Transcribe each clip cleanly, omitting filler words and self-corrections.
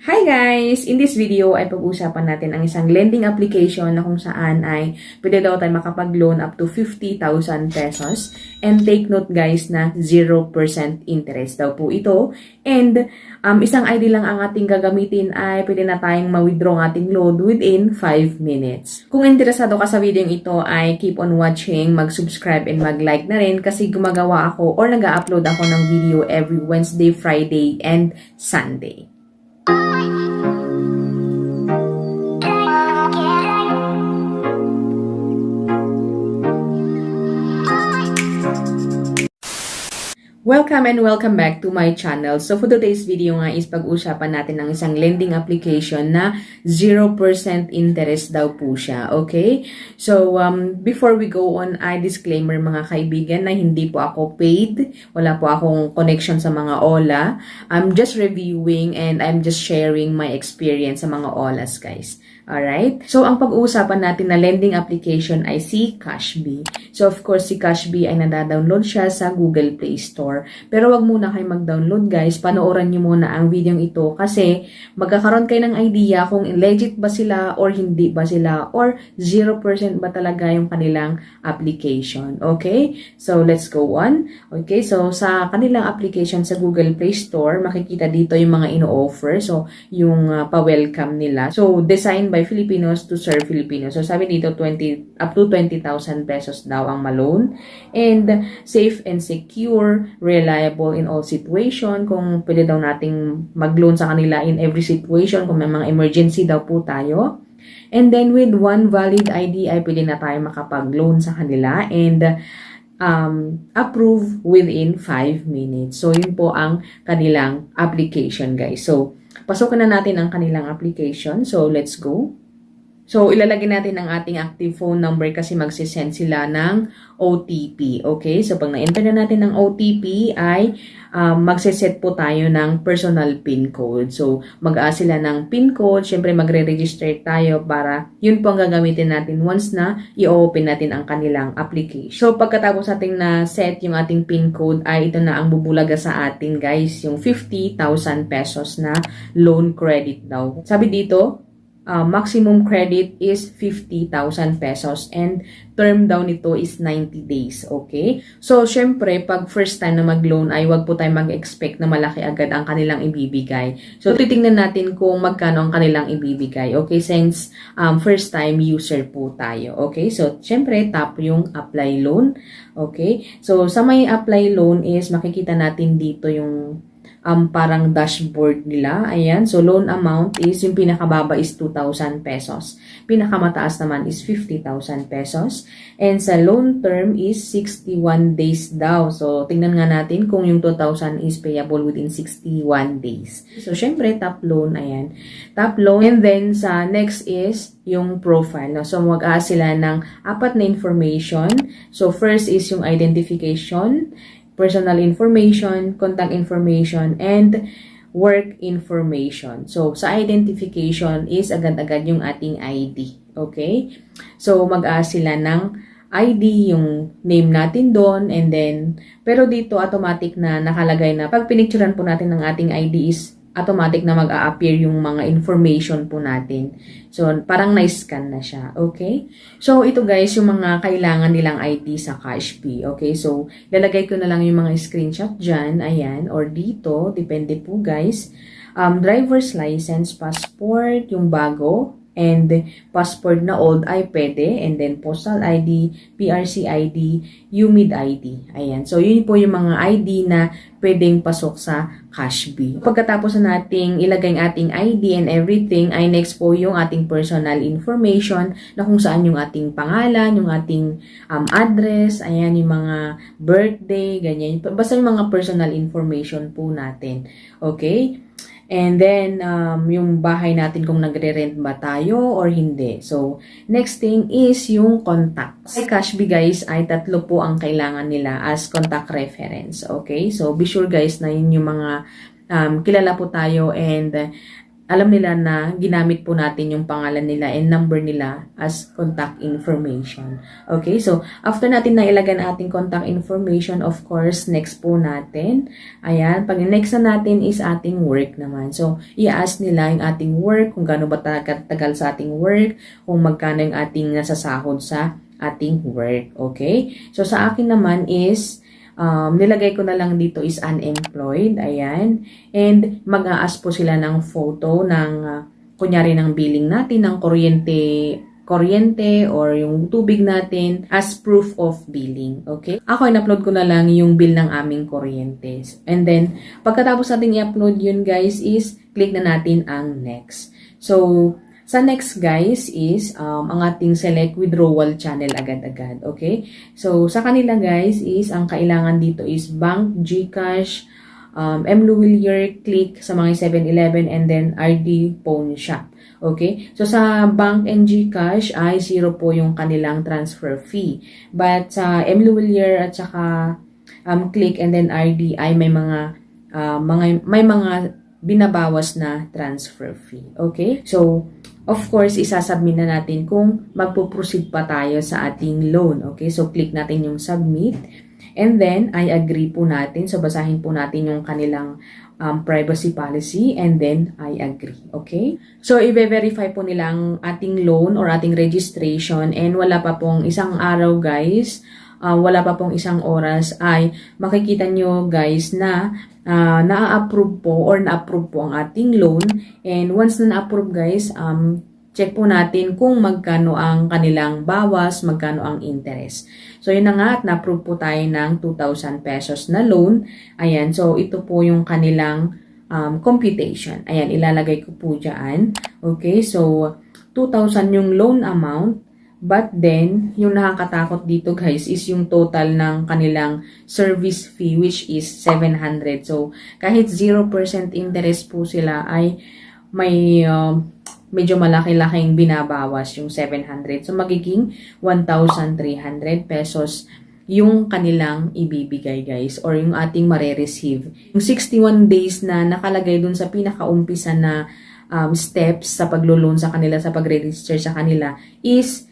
Hi guys! In this video ay pag-uusapan natin ang isang lending application na kung saan ay pwede daw tayo makapag-loan up to 50,000 pesos. And take note guys na 0% interest daw po ito. And isang ID lang ang ating gagamitin ay pwede na tayong ma-withdraw ang ating loan within 5 minutes. Kung interesado ka sa video ito ay keep on watching, mag-subscribe and mag-like na rin kasi gumagawa ako or nag-upload ako ng video every Wednesday, Friday, and Sunday. Welcome and welcome back to my channel. So for today's video nga is pag-usapan natin ang isang lending application na 0% interest daw po siya. Okay? So before we go on, I disclaimer mga kaibigan na hindi po ako paid. Wala po akong connection sa mga OLA. I'm just reviewing and I'm just sharing my experience sa mga OLAs guys. Alright? So, ang pag-uusapan natin na lending application ay si Cashbee. So, of course, si Cashbee ay nadadownload siya sa Google Play Store. Pero wag muna kayo mag-download guys. Panoorin nyo muna ang video ito kasi magkakaroon kayo ng idea kung legit ba sila or hindi ba sila or 0% ba talaga yung kanilang application. Okay? So, let's go on. Okay? So, sa kanilang application sa Google Play Store, makikita dito yung mga ino-offer. So, yung pa-welcome nila. So, designed by Filipinos to serve Filipinos. So, sabi dito, up to 20,000 pesos daw ang ma-loan. And safe and secure, reliable in all situation. Kung pwede daw nating mag-loan sa kanila in every situation, kung may mga emergency daw po tayo. And then, with one valid ID, ay pwede na tayo makapag-loan sa kanila. And approve within 5 minutes. So, yun po ang kanilang application, guys. So, pasukin na natin ang kanilang application. So, let's go. So, ilalagay natin ang ating active phone number kasi magsisend sila ng OTP. Okay? So, pag na-enter na natin ng OTP ay magsiset po tayo ng personal PIN code. So, mag-ask sila ng PIN code. Siyempre, magre-register tayo para yun po ang gagamitin natin once na i-open natin ang kanilang application. So, pagkatapos natin na set yung ating PIN code ay ito na ang bubulaga sa atin guys. Yung 50,000 pesos na loan credit daw. Sabi dito, maximum credit is 50,000 pesos and term daw nito is 90 days, okay? So, syempre, pag first time na mag-loan ay wag po tayo mag-expect na malaki agad ang kanilang ibibigay. So, titingnan natin kung magkano ang kanilang ibibigay, okay? Since first time user po tayo, okay? So, syempre, tap yung apply loan, okay? So, sa may apply loan is makikita natin dito yung parang dashboard nila. Ayan. So, loan amount is, yung pinakababa is 2,000 pesos. Pinakamataas naman is 50,000 pesos. And sa loan term is 61 days daw. So, tingnan nga natin kung yung 2,000 is payable within 61 days. So, syempre, top loan. Ayan. Top loan. And then, sa next is yung profile. No? So, mag-ask sila ng 4 na information. So, first is yung identification, personal information, contact information, and work information. So, sa identification is agad-agad yung ating ID. Okay? So, mag-ask sila ng ID, yung name natin doon, and then, pero dito automatic na nakalagay na pag pinicturean po natin ng ating ID is automatic na mag-a-appear yung mga information po natin. So, parang na-scan na siya. Okay? So, ito guys, yung mga kailangan nilang ID sa Cashbee. Okay? So, lalagay ko na lang yung mga screenshot dyan. Ayan. Or dito. Depende po guys. Driver's license, passport, yung bago. And passport na old ay pwede. And then postal ID, PRC ID, UMID ID. Ayan. So, yun po yung mga ID na pwedeng pasok sa Cashbee. Pagkatapos na nating ilagay ang ating ID and everything, ay next po yung ating personal information na kung saan yung ating pangalan, yung ating address, ayan, yung mga birthday, ganyan. Basta yung mga personal information po natin. Okay? And then, yung bahay natin kung nagre-rent ba tayo or hindi. So, next thing is yung contact. Sa Cashbee guys ay 3 po ang kailangan nila as contact reference. Okay? So, be sure guys na yun yung mga kilala po tayo and alam nila na ginamit po natin yung pangalan nila and number nila as contact information. Okay, so after natin na ilagay ang ating contact information, of course, next po natin, ayan, pag next na natin is ating work naman. So, i-ask nila yung ating work, kung gaano ba tagal sa ating work, kung magkano yung ating nasasahod sa ating work. Okay, so sa akin naman is, nilagay ko na lang dito is unemployed, ayan. And mag-a-ask po sila ng photo ng, kunyari ng billing natin, ng kuryente or yung tubig natin as proof of billing, okay? Ako, in-upload ko na lang yung bill ng aming kuryente. And then, pagkatapos natin i-upload yun, guys, is click na natin ang next. So, sa next, guys, is ang ating select withdrawal channel agad-agad, okay? So, sa kanila, guys, is ang kailangan dito is bank, GCash, mLuwilier, Click sa mga 7-Eleven, and then RD Pawn Shop, okay? So, sa bank and GCash ay 0 po yung kanilang transfer fee. But sa mLuwilier at saka Click and then RD ay may mga binabawas na transfer fee, okay? So, of course, isasubmit na natin kung magpo-proceed pa tayo sa ating loan. Okay, so click natin yung submit. And then, I agree po natin. So, basahin po natin yung kanilang privacy policy. And then, I agree. Okay? So, i-verify po nila ang ating loan or ating registration. And wala pa pong isang araw, guys. Wala pa pong isang oras ay makikita nyo, guys, na na-approve po or na-approve po ang ating loan. And once na na-approve, guys, check po natin kung magkano ang kanilang bawas, magkano ang interest. So, yun na nga, at na-approve po tayo ng 2,000 pesos na loan. Ayan, so ito po yung kanilang computation. Ayan, ilalagay ko po dyan. Okay, so 2,000 yung loan amount. But then, yung nakakatakot dito, guys, is yung total ng kanilang service fee, which is 700. So, kahit 0% interest po sila ay may medyo malaki-laking binabawas yung 700. So, magiging 1,300 pesos yung kanilang ibibigay, guys, or yung ating mare-receive. Yung 61 days na nakalagay dun sa pinakaumpisa na steps sa paglo-loan sa kanila, sa pag-register sa kanila, is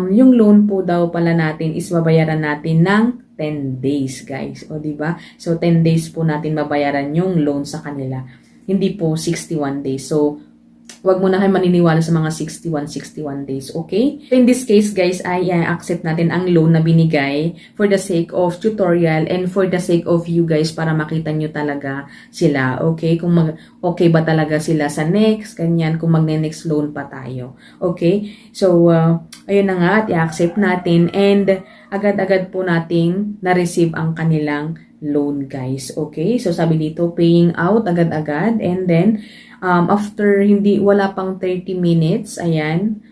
yung loan po daw pala natin is babayaran natin ng 10 days, guys. O, diba? So, 10 days po natin babayaran yung loan sa kanila. Hindi po 61 days. So, wag mo na kayo maniniwala sa mga 61 days, okay? So, in this case, guys, ay accept natin ang loan na binigay for the sake of tutorial and for the sake of you guys para makita nyo talaga sila, okay? Kung okay ba talaga sila sa next, ganyan, kung magne-next loan pa tayo, okay? So, ayun na nga, at i-accept natin and agad-agad po nating na-receive ang kanilang loan, guys, okay? So, sabi dito, paying out agad-agad and then, after wala pang 30 minutes, ayan,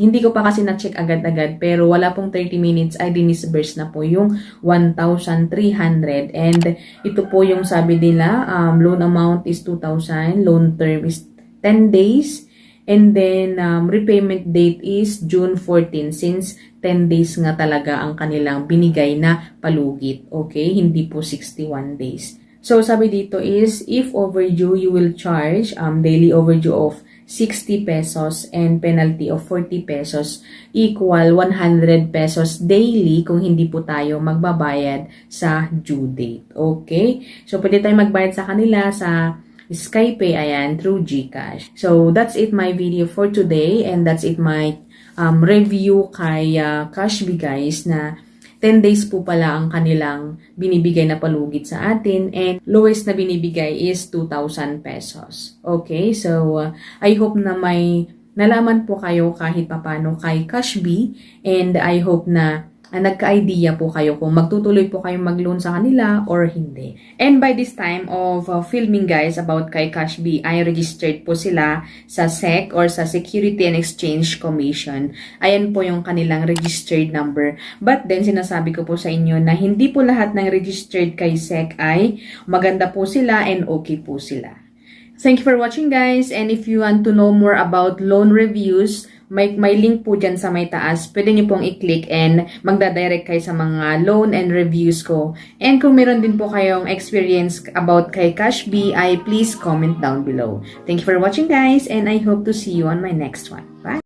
hindi ko pa kasi na-check agad-agad, pero wala pong 30 minutes ay dinisburse na po yung 1,300 and ito po yung sabi nila, loan amount is 2,000, loan term is 10 days, and then repayment date is June 14 since 10 days nga talaga ang kanilang binigay na palugit, okay? Hindi po 61 days. So, sabi dito is, if overdue, you will charge daily overdue of 60 pesos and penalty of 40 pesos equal 100 pesos daily kung hindi po tayo magbabayad sa due date. Okay? So, pwede tayo magbayad sa kanila sa Skypay, ayan, through GCash. So, that's it my video for today and that's it my review kay Cashbee, guys, na 10 days po pala ang kanilang binibigay na palugit sa atin and lowest na binibigay is 2,000 pesos. Okay, so I hope na may nalaman po kayo kahit papano kay Cashbee and I hope na nagka-idea po kayo kung magtutuloy po kayong mag-loan sa kanila or hindi. And by this time of filming, guys, about kay Cashbee, ay registered po sila sa SEC or sa Security and Exchange Commission. Ayan po yung kanilang registered number. But then, sinasabi ko po sa inyo na hindi po lahat ng registered kay SEC ay maganda po sila and okay po sila. Thank you for watching, guys, and if you want to know more about loan reviews, may link po dyan sa may taas. Pwede nyo pong i-click and magdadirect kayo sa mga loan and reviews ko. And kung meron din po kayong experience about kay Cashbee, ay please comment down below. Thank you for watching guys, and I hope to see you on my next one. Bye!